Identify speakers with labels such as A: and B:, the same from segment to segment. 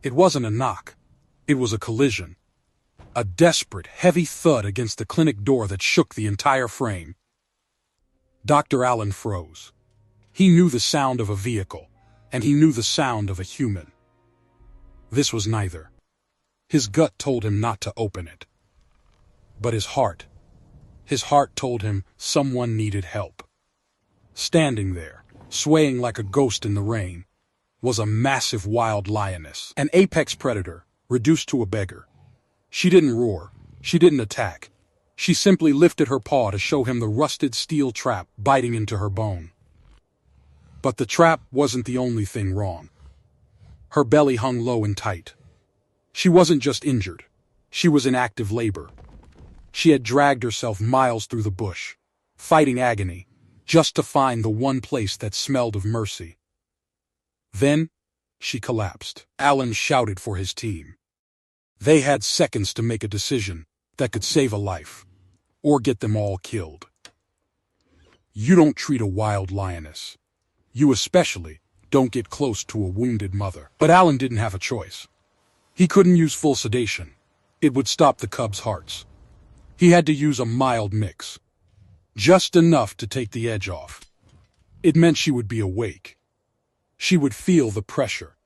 A: It wasn't a knock. It was a collision. A desperate, heavy thud against the clinic door that shook the entire frame. Dr. Allen froze. He knew the sound of a vehicle, and he knew the sound of a human. This was neither. His gut told him not to open it. But his heart told him someone needed help. Standing there, swaying like a ghost in the rain, was a massive wild lioness, an apex predator, reduced to a beggar. She didn't roar. She didn't attack. She simply lifted her paw to show him the rusted steel trap biting into her bone. But the trap wasn't the only thing wrong. Her belly hung low and tight. She wasn't just injured. She was in active labor. She had dragged herself miles through the bush, fighting agony, just to find the one place that smelled of mercy. Then, she collapsed. Allen shouted for his team. They had seconds to make a decision that could save a life, or get them all killed. You don't treat a wild lioness. You especially don't get close to a wounded mother. But Allen didn't have a choice. He couldn't use full sedation. It would stop the cubs' hearts. He had to use a mild mix. Just enough to take the edge off. It meant she would be awake. She would feel the pressure.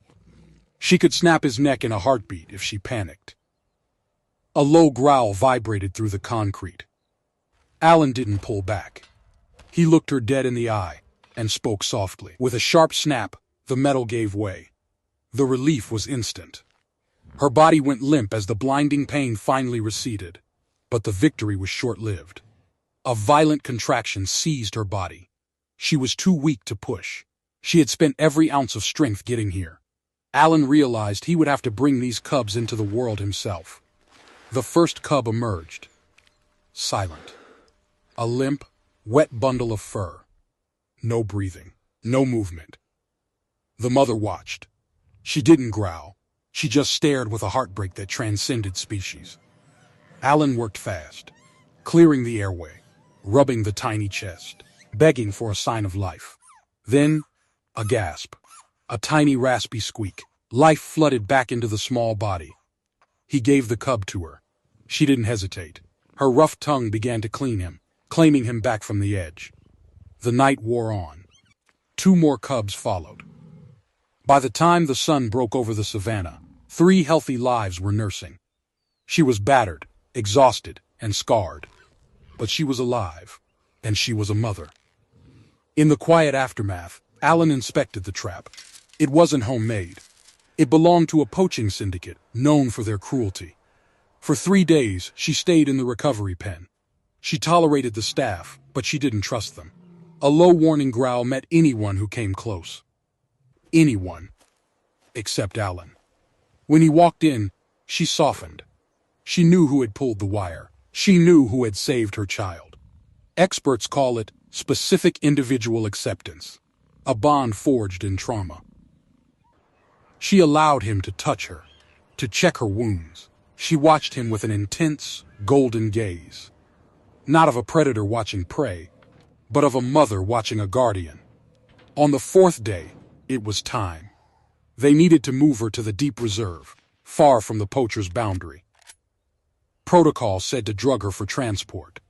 A: She could snap his neck in a heartbeat if she panicked. A low growl vibrated through the concrete. Allen didn't pull back. He looked her dead in the eye and spoke softly. With a sharp snap, the metal gave way. The relief was instant. Her body went limp as the blinding pain finally receded. But the victory was short-lived. A violent contraction seized her body. She was too weak to push. She had spent every ounce of strength getting here. Allen realized he would have to bring these cubs into the world himself. The first cub emerged. Silent. A limp, wet bundle of fur. No breathing. No movement. The mother watched. She didn't growl. She just stared with a heartbreak that transcended species. Allen worked fast, clearing the airway, rubbing the tiny chest, begging for a sign of life. Then, a gasp. A tiny raspy squeak. Life flooded back into the small body. He gave the cub to her. She didn't hesitate. Her rough tongue began to clean him, claiming him back from the edge. The night wore on. 2 more cubs followed. By the time the sun broke over the savannah, 3 healthy lives were nursing. She was battered, exhausted, and scarred. But she was alive, and she was a mother. In the quiet aftermath, Allen inspected the trap. It wasn't homemade. It belonged to a poaching syndicate, known for their cruelty. For 3 days, she stayed in the recovery pen. She tolerated the staff, but she didn't trust them. A low warning growl met anyone who came close. Anyone. Except Allen. When he walked in, she softened. She knew who had pulled the wire. She knew who had saved her child. Experts call it specific individual acceptance, a bond forged in trauma. She allowed him to touch her, to check her wounds. She watched him with an intense, golden gaze. Not of a predator watching prey, but of a mother watching a guardian. On the 4th day, it was time. They needed to move her to the deep reserve, far from the poacher's boundary. Protocol said to drug her for transport.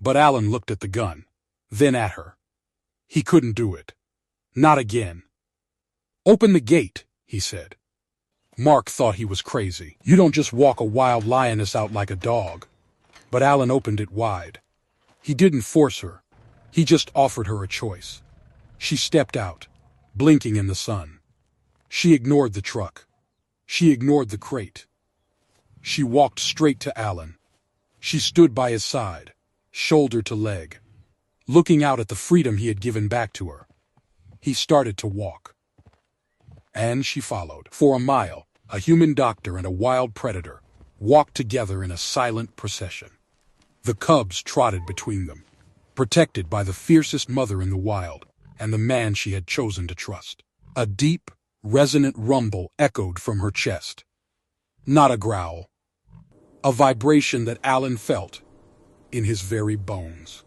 A: But Allen looked at the gun, then at her. He couldn't do it. Not again. "Open the gate," he said. Mark thought he was crazy. You don't just walk a wild lioness out like a dog. But Allen opened it wide. He didn't force her. He just offered her a choice. She stepped out, blinking in the sun. She ignored the truck. She ignored the crate. She walked straight to Allen. She stood by his side, shoulder to leg, looking out at the freedom he had given back to her. He started to walk. And she followed. For a mile, a human doctor and a wild predator walked together in a silent procession. The cubs trotted between them, protected by the fiercest mother in the wild and the man she had chosen to trust. A deep, resonant rumble echoed from her chest. Not a growl. A vibration that Allen felt in his very bones.